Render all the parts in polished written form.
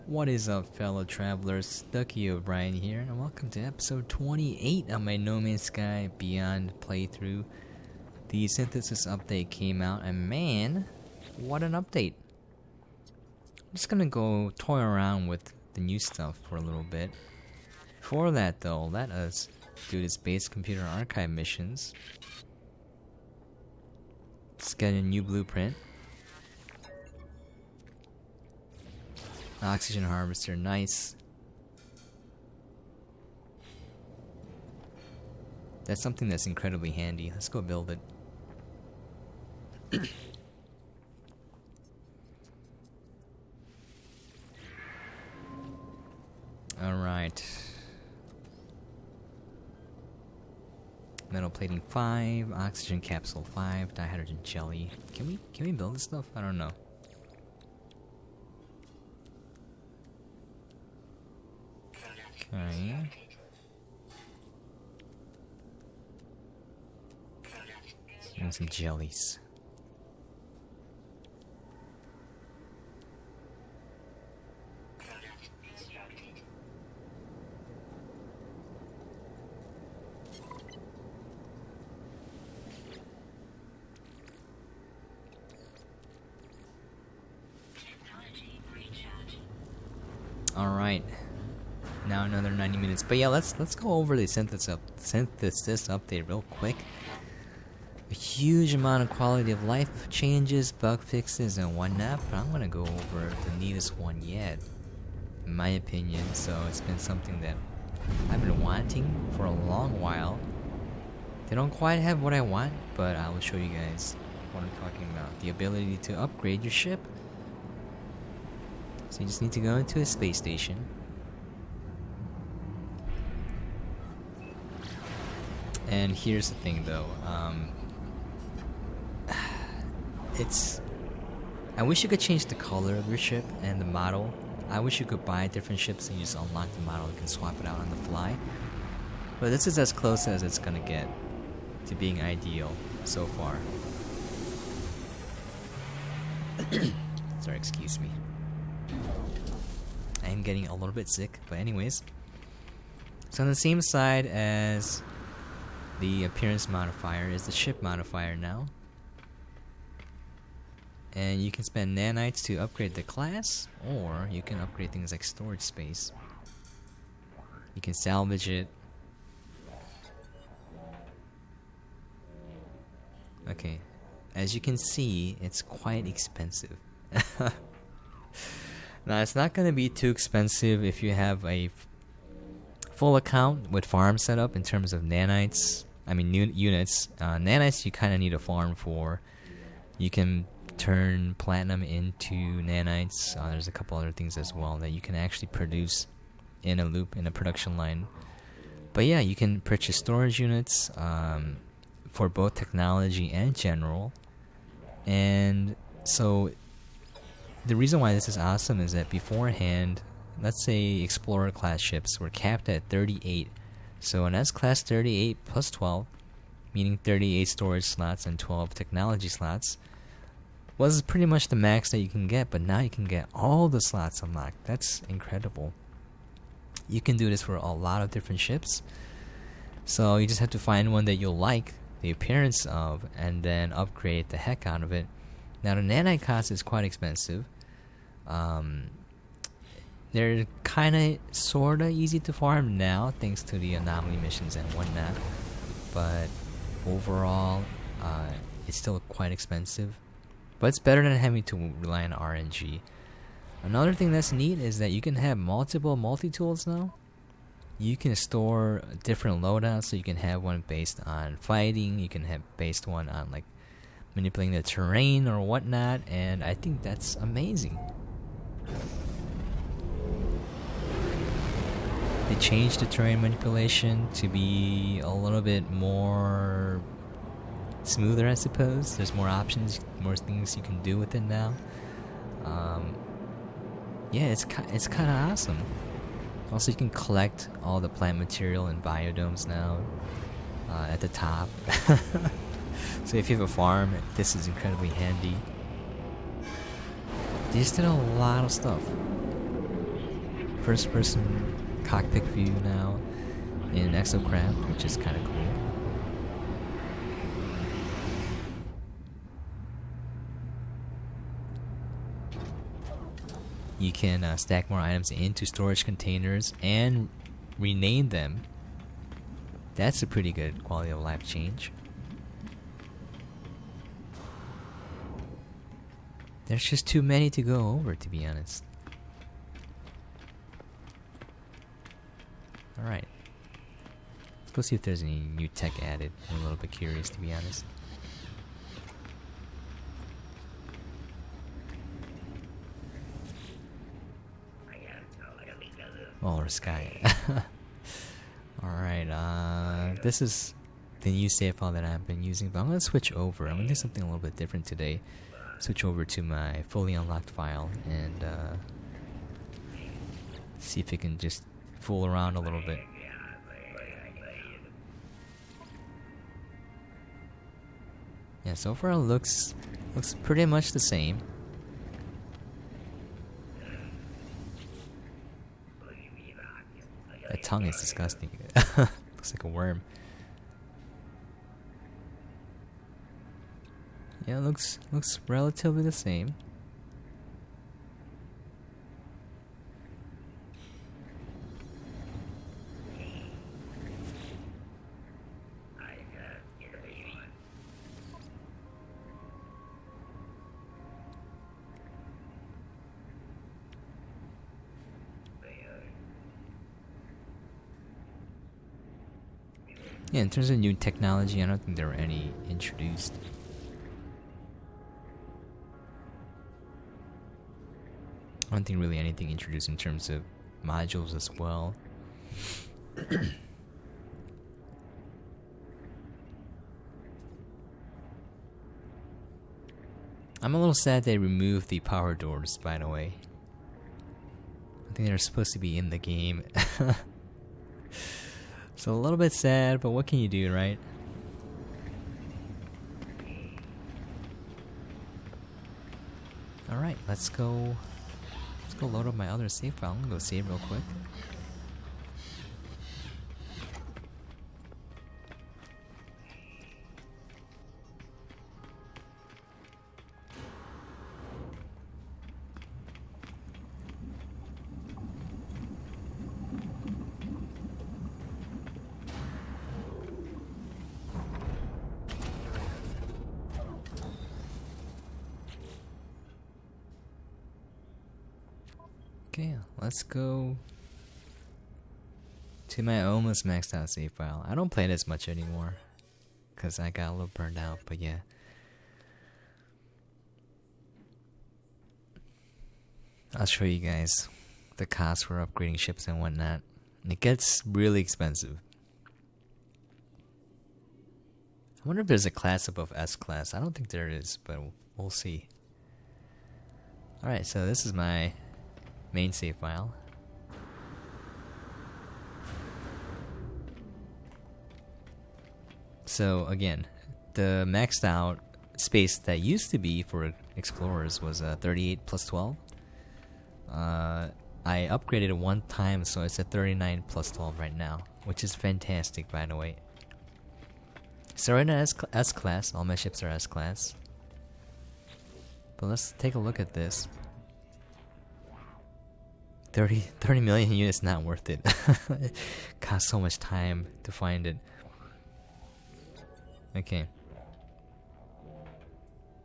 What is up, fellow travelers? Ducky O'Brien here, and welcome to episode 28 of my No Man's Sky Beyond playthrough. The synthesis update came out, and man, what an update! I'm just gonna go toy around with the new stuff for a little bit. Before that, though, let us do this base computer archive missions. Let's get a new blueprint. Oxygen harvester, nice. That's something that's incredibly handy. Let's go build it. Alright. Metal plating 5, oxygen capsule 5, dihydrogen jelly. Can we build this stuff? I don't know. Okay. And some jellies. All right. Now another 90 minutes. But yeah, let's go over the synthesis update real quick. A huge amount of quality of life changes, bug fixes, and whatnot. But I'm gonna go over the neatest one yet, in my opinion. So it's been something that I've been wanting for a long while. They don't quite have what I want, but I will show you guys what I'm talking about. The ability to upgrade your ship. So you just need to go into a space station. And here's the thing, though. I wish you could change the color of your ship and the model. I wish you could buy different ships and you just unlock the model and can swap it out on the fly. But this is as close as it's gonna get to being ideal so far. Sorry, excuse me. I am getting a little bit sick, but anyways. So on the same side as the appearance modifier is the ship modifier now. And you can spend nanites to upgrade the class, or you can upgrade things like storage space. You can salvage it. Okay, as you can see, it's quite expensive. Now, it's not going to be too expensive if you have a full account with farm set up in terms of nanites. I mean units. Nanites you kind of need a farm for. You can turn platinum into nanites. There's a couple other things as well that you can actually produce in a loop, in a production line. But yeah, you can purchase storage units for both technology and general. And so the reason why this is awesome is that beforehand, let's say Explorer class ships were capped at 38. So an S-Class 38 plus 12, meaning 38 storage slots and 12 technology slots, was pretty much the max that you can get, but now you can get all the slots unlocked. That's incredible. You can do this for a lot of different ships. So you just have to find one that you'll like the appearance of and then upgrade the heck out of it. Now the nanite cost is quite expensive. They're kinda sorta easy to farm now thanks to the anomaly missions and whatnot, but overall it's still quite expensive, but it's better than having to rely on RNG. Another thing that's neat is that you can have multiple multi-tools now. You can store different loadouts, so you can have one based on fighting, you can have based one on like manipulating the terrain or whatnot, and I think that's amazing. They changed the terrain manipulation to be a little bit more smoother, I suppose. There's more options, more things you can do with it now. Yeah, it's kind of awesome. Also, you can collect all the plant material in biodomes now at the top. So if you have a farm, this is incredibly handy. They just did a lot of stuff. first-person cockpit view now in Exocraft, which is kind of cool. You can stack more items into storage containers and rename them. That's a pretty good quality of life change. There's just too many to go over, to be honest. Alright. Let's go see if there's any new tech added. I'm a little bit curious, to be honest. Or sky. Alright, this is the new save file that I've been using, but I'm going to switch over. I'm going to do something a little bit different today. Switch over to my fully unlocked file and see if it can just fool around a little bit. Yeah, so far it looks pretty much the same. That tongue is disgusting. Looks like a worm. Yeah, looks relatively the same. Yeah, in terms of new technology, I don't think there were any introduced. I don't think really anything introduced in terms of modules as well. I'm a little sad they removed the power doors, by the way. I think they're supposed to be in the game. So a little bit sad, but what can you do, right? Alright, let's go load up my other save file. I'm gonna go save real quick. Okay, let's go to my almost maxed out save file. I don't play it as much anymore because I got a little burned out, but yeah. I'll show you guys the cost for upgrading ships and whatnot. It gets really expensive. I wonder if there's a class above S class. I don't think there is, but we'll see. Alright, so this is my main save file. So again, the maxed out space that used to be for explorers was 38 plus 12. I upgraded it one time, so it's at 39 plus 12 right now, which is fantastic, by the way. So right now S class, all my ships are S class. But let's take a look at this. 30 million units, not worth it. It costs so much time to find it. Okay.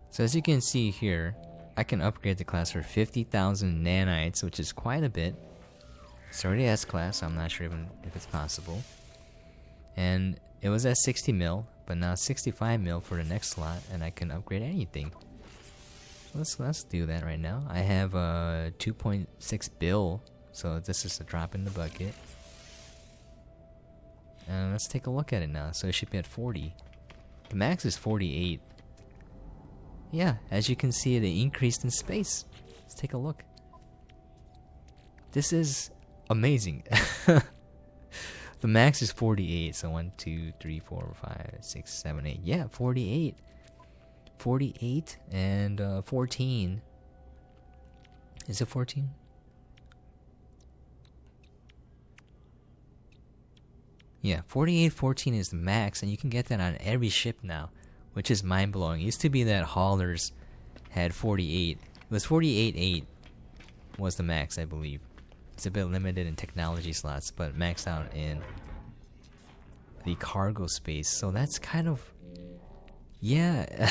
So as you can see here, I can upgrade the class for 50,000 nanites, which is quite a bit. It's already S class, so I'm not sure even if it's possible. And it was at 60 mil, but now 65 mil for the next slot, and I can upgrade anything. Let's do that right now. I have 2.6 bill, so this is a drop in the bucket. And let's take a look at it now. So it should be at 40. The max is 48. Yeah, as you can see, it increased in space. Let's take a look. This is amazing. The max is 48, so 1, 2, 3, 4, 5, 6, 7, 8. Yeah, 48. 48 and 14. Is it 14? Yeah, 4814 is the max, and you can get that on every ship now, which is mind-blowing. It used to be that haulers had 48. It was 48.8 was the max, I believe. It's a bit limited in technology slots, but maxed out in the cargo space. So that's kind of... yeah.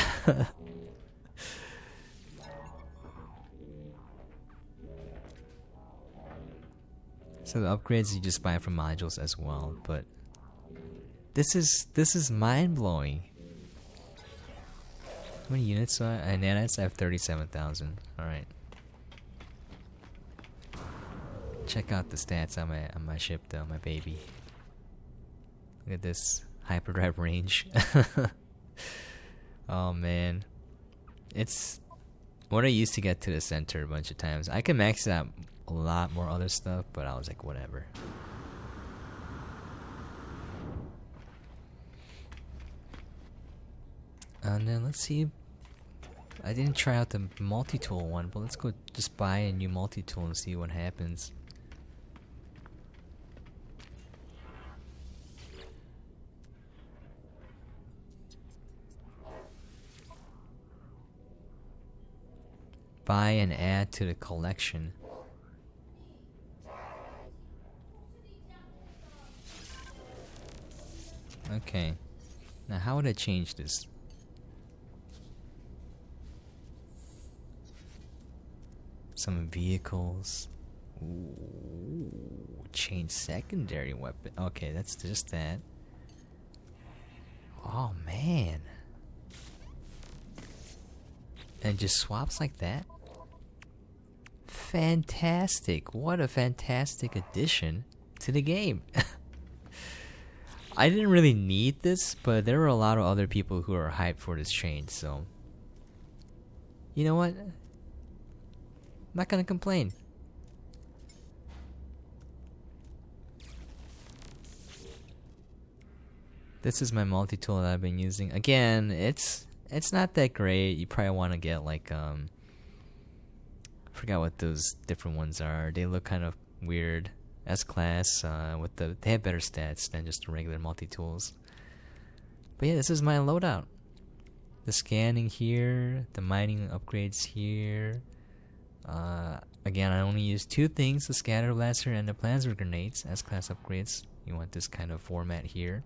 So the upgrades you just buy from modules as well, but this is mind-blowing. How many units are nanites? I have 37,000. Alright. Check out the stats on my ship though, my baby. Look at this hyperdrive range. Oh man. It's what I used to get to the center a bunch of times. I can max out a lot more other stuff, but I was like, whatever. And then let's see. I didn't try out the multi-tool one, but let's go just buy a new multi-tool and see what happens. Buy and add to the collection. Okay. Now how would I change this? Some vehicles. Ooh, change secondary weapon. Okay, that's just that. Oh man. And just swaps like that? Fantastic. What a fantastic addition to the game. I didn't really need this, but there were a lot of other people who are hyped for this change, so you know what? I'm not gonna complain. This is my multi-tool that I've been using. Again, it's not that great. You probably want to get like I forgot what those different ones are. They look kind of weird. S-class with they have better stats than just the regular multi-tools. But yeah, this is my loadout. The scanning here, the mining upgrades here. Again, I only use two things: the scatter blaster and the plasma grenades. S-class upgrades. You want this kind of format here.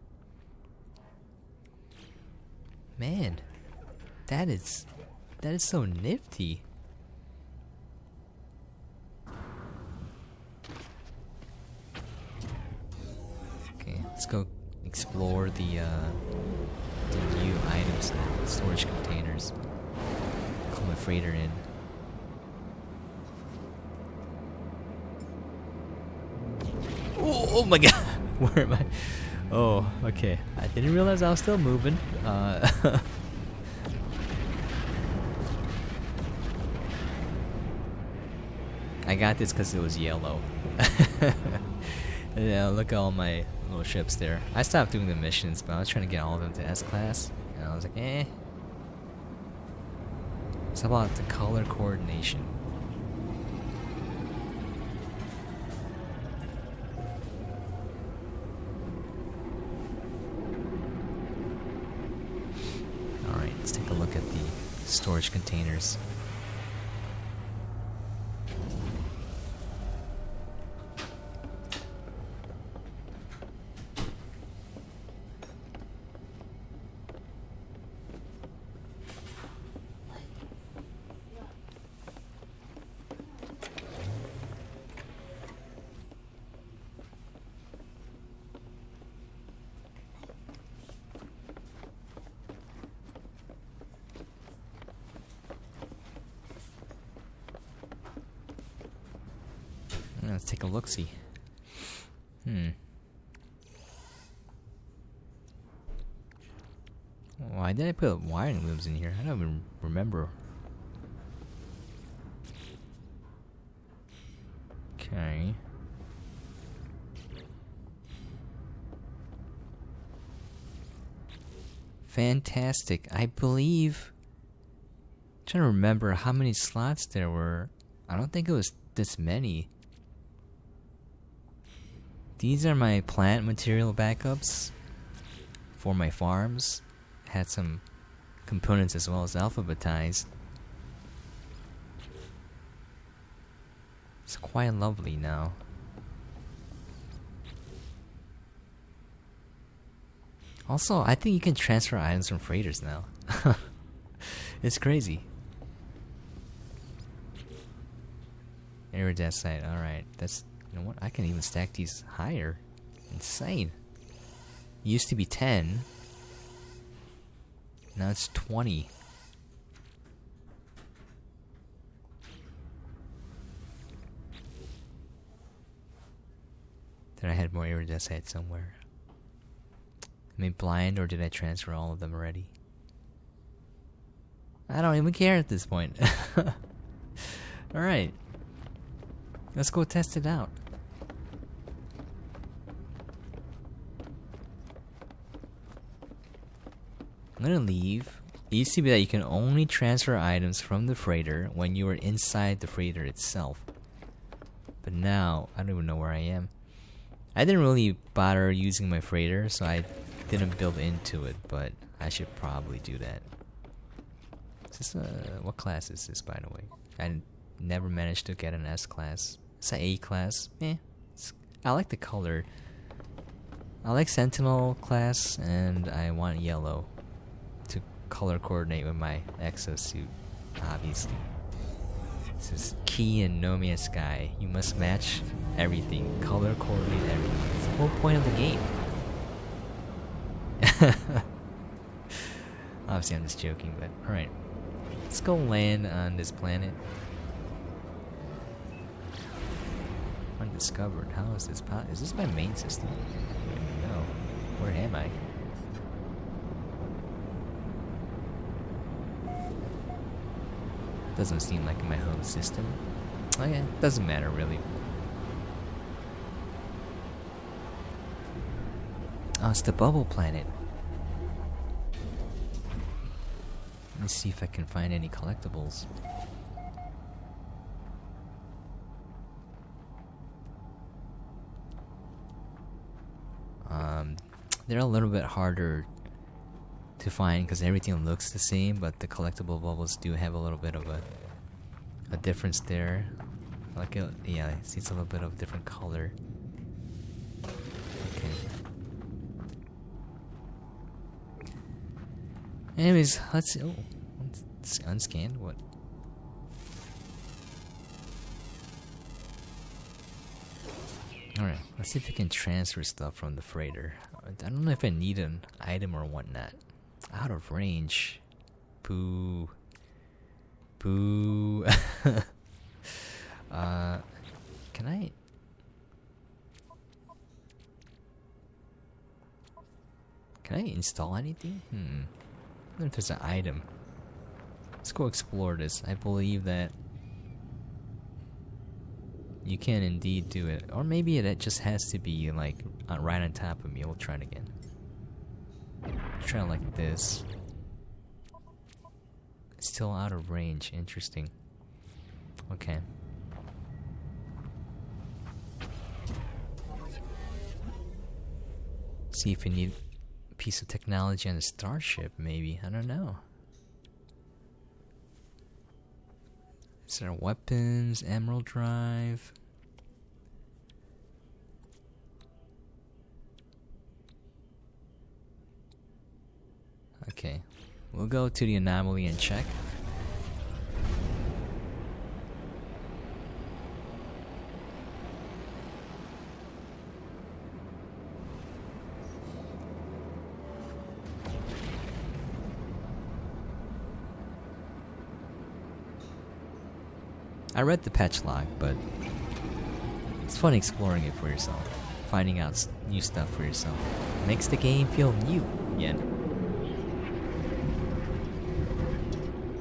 Man, that is so nifty. Okay, let's go explore the new items and storage containers. Call my freighter in. Oh my god! Where am I? Oh, okay. I didn't realize I was still moving. I got this because it was yellow. Yeah, look at all my little ships there. I stopped doing the missions, but I was trying to get all of them to S-class. And I was like, eh. It's about the color coordination. Alright, let's take a look at the storage containers. Let's take a look-see. Why did I put wiring looms in here? I don't even remember. Okay. Fantastic. I believe... I'm trying to remember how many slots there were. I don't think it was this many. These are my plant material backups for my farms. Had some components as well as alphabetized. It's quite lovely now. Also, I think you can transfer items from freighters now. It's crazy. Iridescite, alright. That's, you know what? I can even stack these higher. Insane. It used to be 10. Now it's 20. Then I had more iridescite somewhere. Am I blind or did I transfer all of them already? I don't even care at this point. Alright. Let's go test it out. I'm gonna leave. It used to be that you can only transfer items from the freighter when you were inside the freighter itself. But now, I don't even know where I am. I didn't really bother using my freighter, so I didn't build into it, but I should probably do that. Is this what class is this, by the way? I never managed to get an S class. It's an A class. I like the color. I like Sentinel class, and I want yellow to color coordinate with my Exo Suit, obviously. This is Key and No Man's Sky. You must match everything, color coordinate everything. It's the whole point of the game. Obviously, I'm just joking, but alright. Let's go land on this planet. Undiscovered. How is this is this my main system? No. Where am I? Doesn't seem like my home system. Oh yeah, doesn't matter really. Oh, it's the bubble planet. Let me see if I can find any collectibles. They're a little bit harder to find because everything looks the same, but the collectible bubbles do have a little bit of a difference there. Like yeah, it's a little bit of different color. Okay. Anyways, let's see. Oh, it's unscanned. What? Alright, let's see if we can transfer stuff from the freighter. I don't know if I need an item or whatnot. Out of range. Boo. Boo. Can I... Can I install anything? I don't know if there's an item. Let's go explore this. I believe that you can indeed do it. Or maybe it just has to be like right on top of me. We'll try it again. Try it like this. It's still out of range. Interesting. Okay. See if we need a piece of technology on the starship, maybe. I don't know. Is there weapons, emerald drive? Okay, we'll go to the anomaly and check. I read the patch log, but it's fun exploring it for yourself, finding out new stuff for yourself. Makes the game feel new again.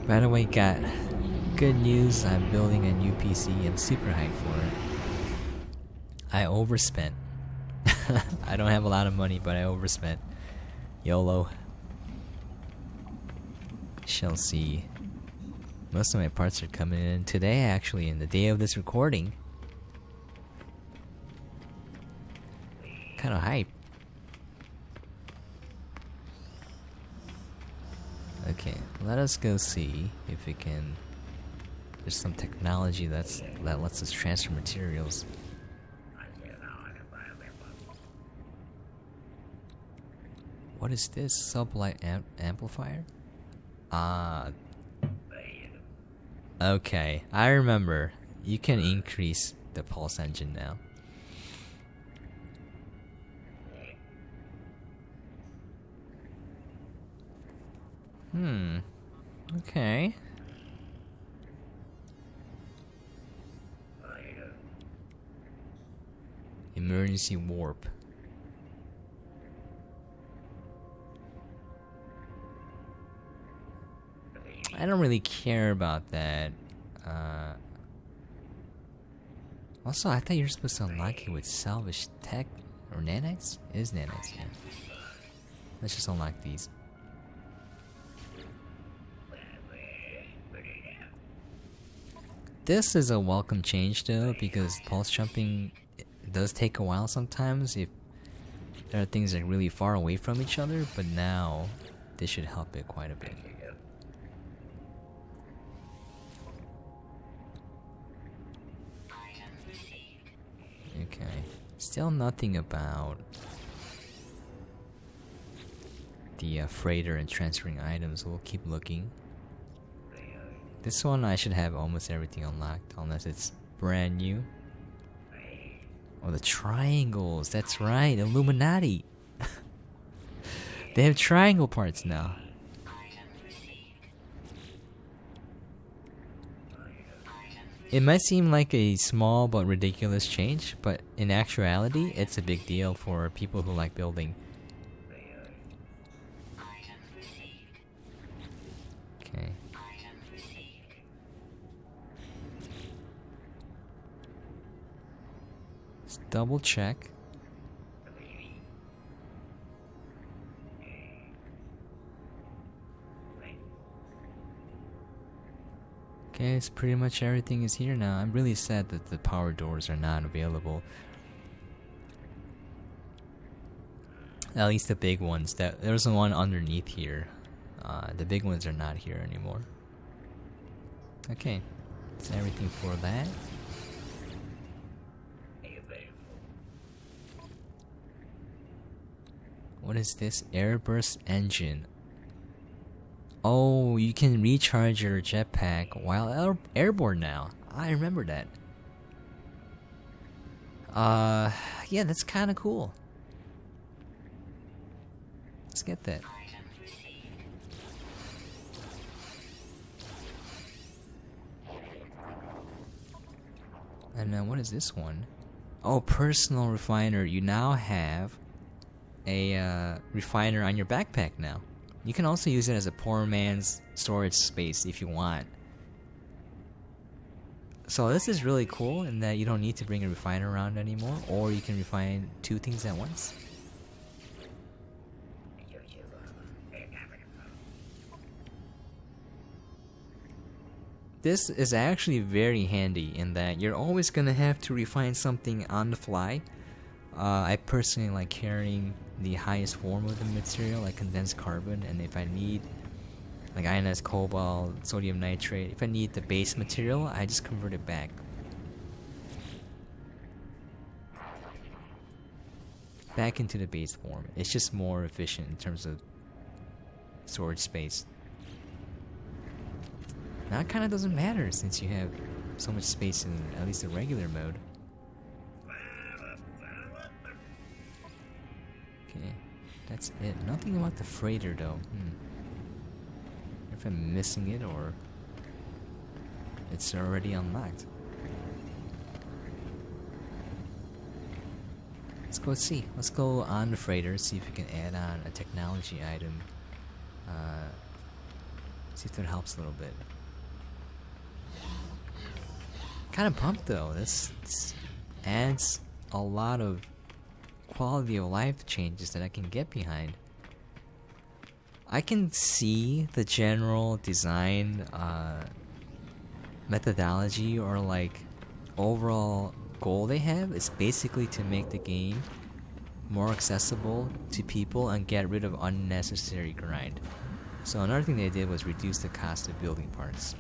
By the way, got good news. I'm building a new PC. I'm super hyped for it. I overspent. I don't have a lot of money, but I overspent. YOLO. Shall see. Most of my parts are coming in today, actually, in the day of this recording. kind of hype. Okay, let us go see if we can. There's some technology that lets us transfer materials. What is this? Sublight amplifier? Okay, I remember. You can increase the pulse engine now. Okay. Emergency warp. I don't really care about that. Also, I thought you were supposed to unlock it with salvage tech or nanites? It is nanites, yeah. Let's just unlock these. This is a welcome change though, because pulse jumping does take a while sometimes if there are things that are really far away from each other, but now this should help it quite a bit. Okay, still nothing about the freighter and transferring items. We'll keep looking. This one I should have almost everything unlocked, unless it's brand new. Oh, the triangles, that's right, Illuminati! They have triangle parts now. It might seem like a small but ridiculous change, but in actuality, it's a big deal for people who like building. Okay. Let's double check. Okay, it's pretty much everything is here now. I'm really sad that the power doors are not available. At least the big ones. There's one underneath here. The big ones are not here anymore. Okay, that's everything for that. What is this? Airburst engine. Oh, you can recharge your jetpack while airborne now. I remember that. Yeah, that's kind of cool. Let's get that. And what is this one? Oh, personal refiner. You now have a refiner on your backpack now. You can also use it as a poor man's storage space if you want. So this is really cool in that you don't need to bring a refiner around anymore, or you can refine two things at once. This is actually very handy in that you're always gonna have to refine something on the fly. I personally like carrying the highest form of the material, like condensed carbon, and if I need like ionized cobalt, sodium nitrate, if I need the base material, I just convert it back. Back into the base form. It's just more efficient in terms of storage space. Now it kind of doesn't matter since you have so much space in at least the regular mode. Okay, that's it. Nothing about the freighter though. If I'm missing it or it's already unlocked. Let's go see. Let's go on the freighter, see if we can add on a technology item. See if that helps a little bit. Kind of pumped though. This adds a lot of quality of life changes that I can get behind. I can see the general design methodology or like overall goal they have is basically to make the game more accessible to people and get rid of unnecessary grind. So another thing they did was reduce the cost of building parts.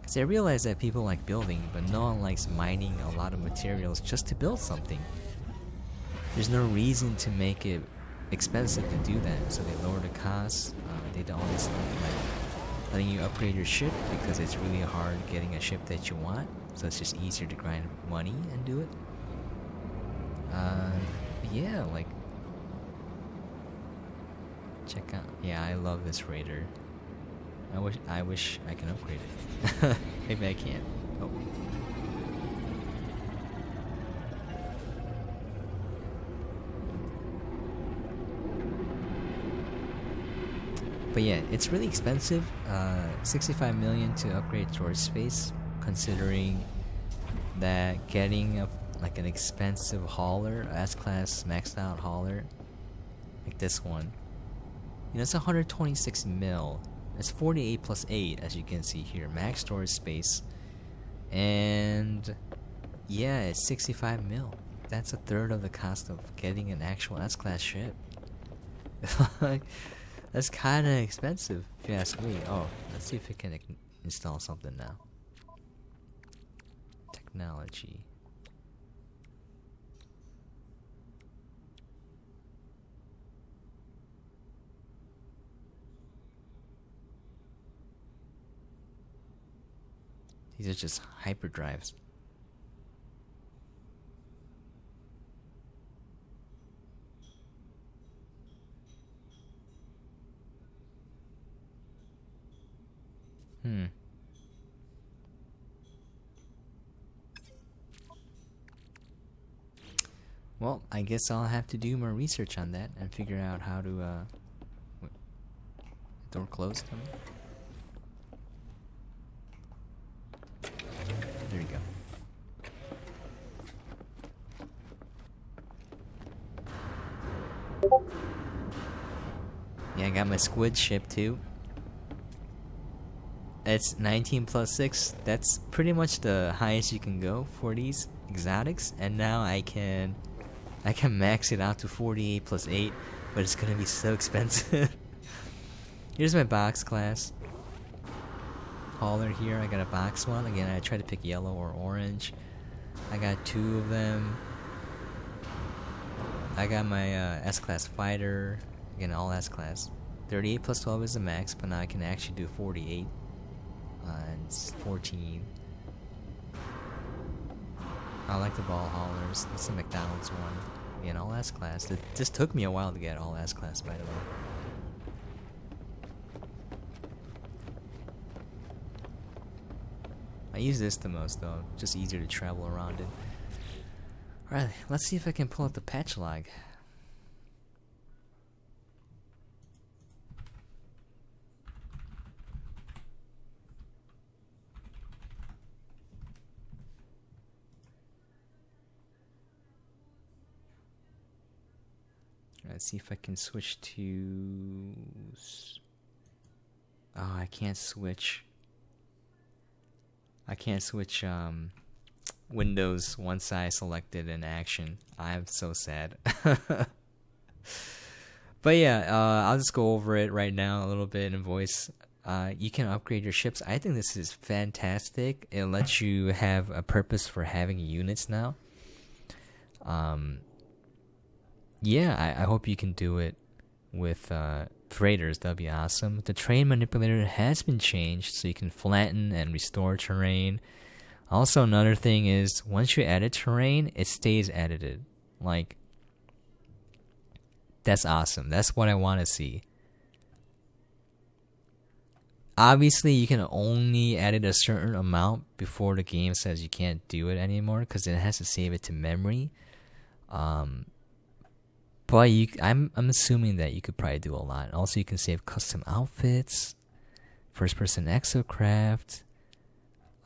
Because they realized that people like building, but no one likes mining a lot of materials just to build something. There's no reason to make it expensive to do that, so they lowered the costs. They did all this stuff like letting you upgrade your ship because it's really hard getting a ship that you want, so it's just easier to grind money and do it. Yeah, like, check out. Yeah, I love this raider. I wish I can upgrade it. Maybe I can't. Oh. But yeah, it's really expensive. 65 million to upgrade storage space, considering that getting like an expensive hauler, S-class maxed out hauler, like this one, you know, it's 126 mil. It's 48 plus 8, as you can see here, max storage space, and yeah, it's 65 mil. That's a third of the cost of getting an actual S-class ship. That's kind of expensive, if you ask me. Oh, let's see if it can install something now. Technology. These are just hyperdrives. Well, I guess I'll have to do more research on that and figure out how to, door closed? There you go. Yeah, I got my squid ship too. It's 19 plus 6. That's pretty much the highest you can go for these exotics. And now I can max it out to 48 plus 8, but it's gonna be so expensive. Here's my box class hauler here. I got a box one. Again, I tried to pick yellow or orange. I got 2 of them. I got my S-class fighter. Again, all S-class. 38 plus 12 is the max, but now I can actually do 48. And it's 14. I like the ball haulers. This is a McDonald's one. Again, all S-class. This took me a while to get all S-class, by the way. I use this the most, though. Just easier to travel around it. Alright, let's see if I can pull up the patch log. Let's see if I can switch to... Oh, I can't switch. I can't switch windows once I selected an action. I'm so sad. But yeah, I'll just go over it right now a little bit in voice. You can upgrade your ships. I think this is fantastic. It lets you have a purpose for having units now. Yeah, I hope you can do it with freighters. That'd be awesome. The terrain manipulator has been changed, so you can flatten and restore terrain. Also, another thing is, once you edit terrain, it stays edited. Like, that's awesome. That's what I want to see. Obviously, you can only edit a certain amount before the game says you can't do it anymore, because it has to save it to memory. But I'm assuming that you could probably do a lot. Also, you can save custom outfits, first-person exocraft.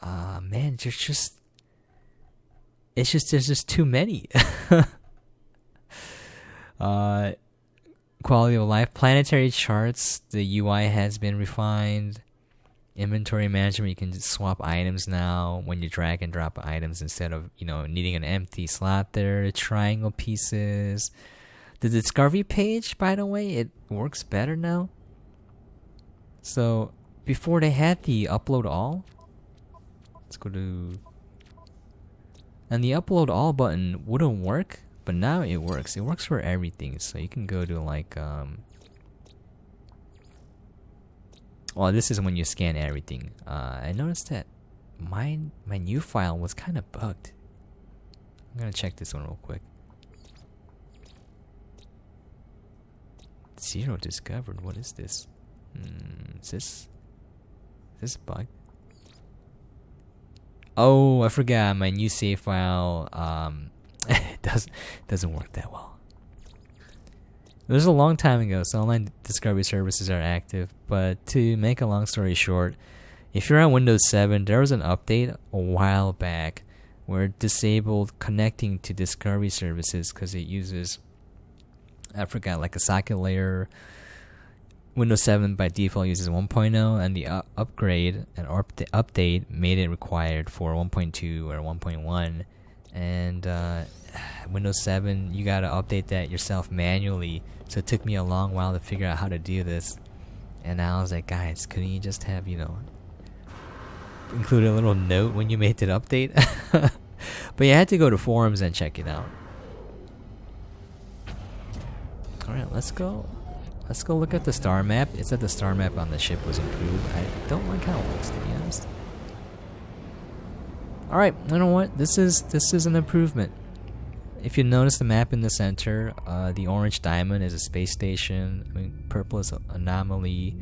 Man, there's just too many. Quality of life, planetary charts. The UI has been refined. Inventory management, you can just swap items now when you drag and drop items instead of, needing an empty slot there. Triangle pieces. The discovery page, by the way, it works better now. So before they had the upload all. Let's go to... And the upload all button wouldn't work, but now it works. It works for everything. So you can go to like... Well, this is when you scan everything. I noticed that my new file was kind of bugged. I'm gonna check this one real quick. 0 discovered. What is this? Is this bugged? Oh, I forgot my new save file. It doesn't work that well. It was a long time ago, so online discovery services are active. But to make a long story short, if you're on Windows 7, there was an update a while back where it disabled connecting to discovery services because it uses, I forgot, like a socket layer. Windows 7 by default uses 1.0, and the upgrade and update made it required for 1.2 or 1.1. And Windows 7, you gotta update that yourself manually. So it took me a long while to figure out how to do this. And I was like, guys, couldn't you just have, include a little note when you made that update? But you had to go to forums and check it out. Alright, let's go. Let's go look at the star map. It said the star map on the ship was improved. I don't like how it looks, to be honest. Alright, you know what? This is an improvement. If you notice the map in the center, the orange diamond is a space station. I mean, purple is an anomaly.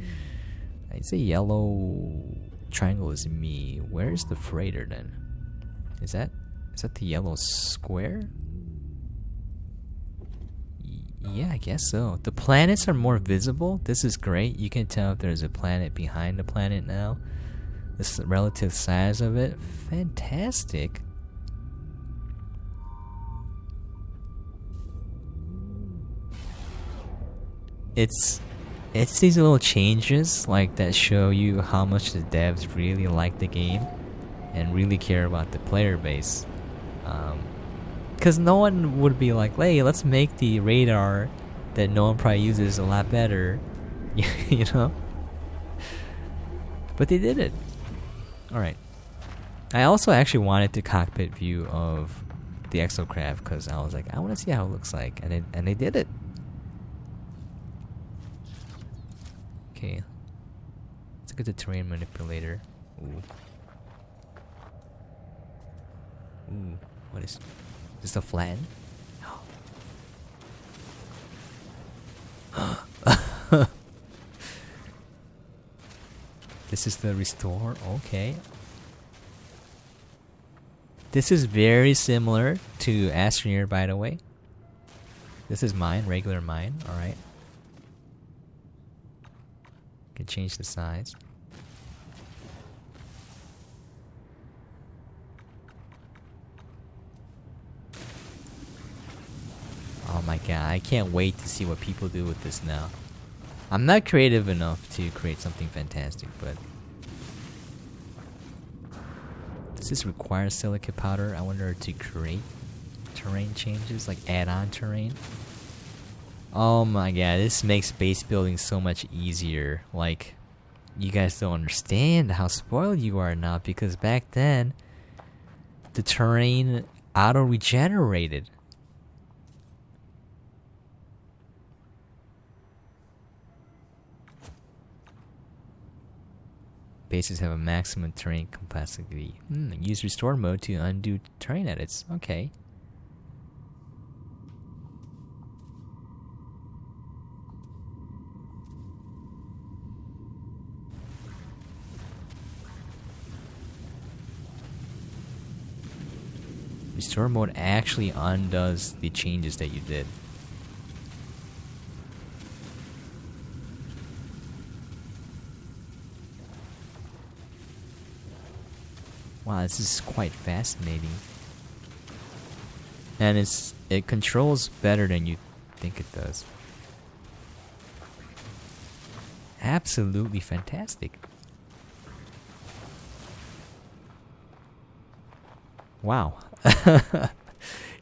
I'd say yellow triangle is me. Where's the freighter then? Is that the yellow square? Yeah, I guess so. The planets are more visible. This is great. You can tell if there's a planet behind the planet now. This relative size of it. Fantastic. It's these little changes like that show you how much the devs really like the game and really care about the player base. Because no one would be like, hey, let's make the radar that no one probably uses a lot better. You know? But they did it. Alright. I also actually wanted the cockpit view of the exocraft because I was like, I want to see how it looks like. And they did it. Okay. Let's get the terrain manipulator. Ooh. Ooh. What is this? A Flatten? This is the restore. Okay. This is very similar to Astroneer, by the way. This is mine, regular mine. Alright. Can change the size. Oh my god, I can't wait to see what people do with this now. I'm not creative enough to create something fantastic, but... Does this require silica powder? I wonder to create terrain changes, like add-on terrain. Oh my god, this makes base building so much easier. Like, you guys don't understand how spoiled you are now, because back then, the terrain auto-regenerated. Bases have a maximum terrain capacity. Use restore mode to undo terrain edits. Okay. Restore mode actually undoes the changes that you did. Wow, this is quite fascinating. And it controls better than you think it does. Absolutely fantastic. wow.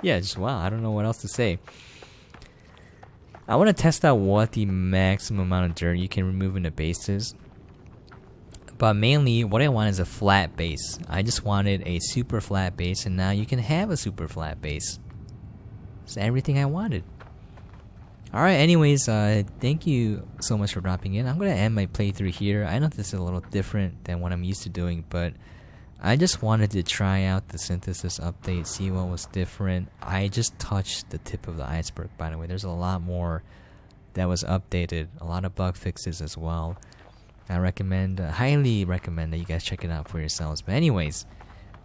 Yeah, just wow. I don't know what else to say. I want to test out what the maximum amount of dirt you can remove in the base is. But mainly, what I want is a flat base. I just wanted a super flat base, and now you can have a super flat base. It's everything I wanted. Alright, anyways, thank you so much for dropping in. I'm going to end my playthrough here. I know this is a little different than what I'm used to doing, but I just wanted to try out the synthesis update, see what was different. I just touched the tip of the iceberg, by the way. There's a lot more that was updated, a lot of bug fixes as well. I recommend, highly recommend that you guys check it out for yourselves. But anyways,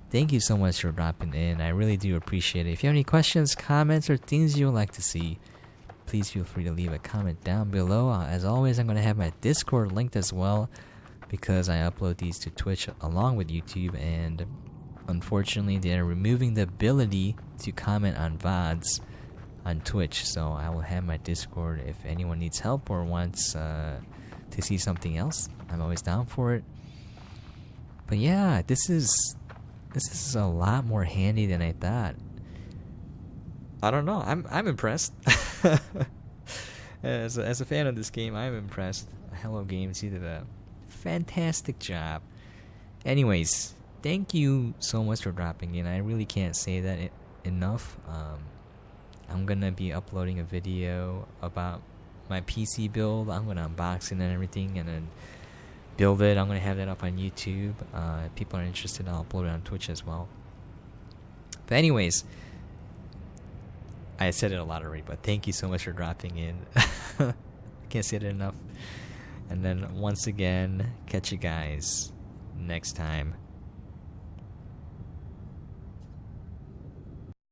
thank you so much for dropping in. I really do appreciate it. If you have any questions, comments, or things you would like to see, please feel free to leave a comment down below. As always, I'm going to have my Discord linked as well, because I upload these to Twitch along with YouTube, and unfortunately they're removing the ability to comment on VODs on Twitch. So I will have my Discord if anyone needs help or wants to see something else. I'm always down for it. But yeah, this is a lot more handy than I thought. I don't know. I'm impressed. As a fan of this game, I'm impressed. Hello Games, you did a fantastic job. Anyways, thank you so much for dropping in. I really can't say that enough. I'm gonna be uploading a video about my PC build. I'm gonna unbox it and everything, and then build it. I'm gonna have that up on YouTube. If people are interested, I'll upload it on Twitch as well. But anyways, I said it a lot already, but thank you so much for dropping in. Can't say it enough. And then once again, catch you guys next time.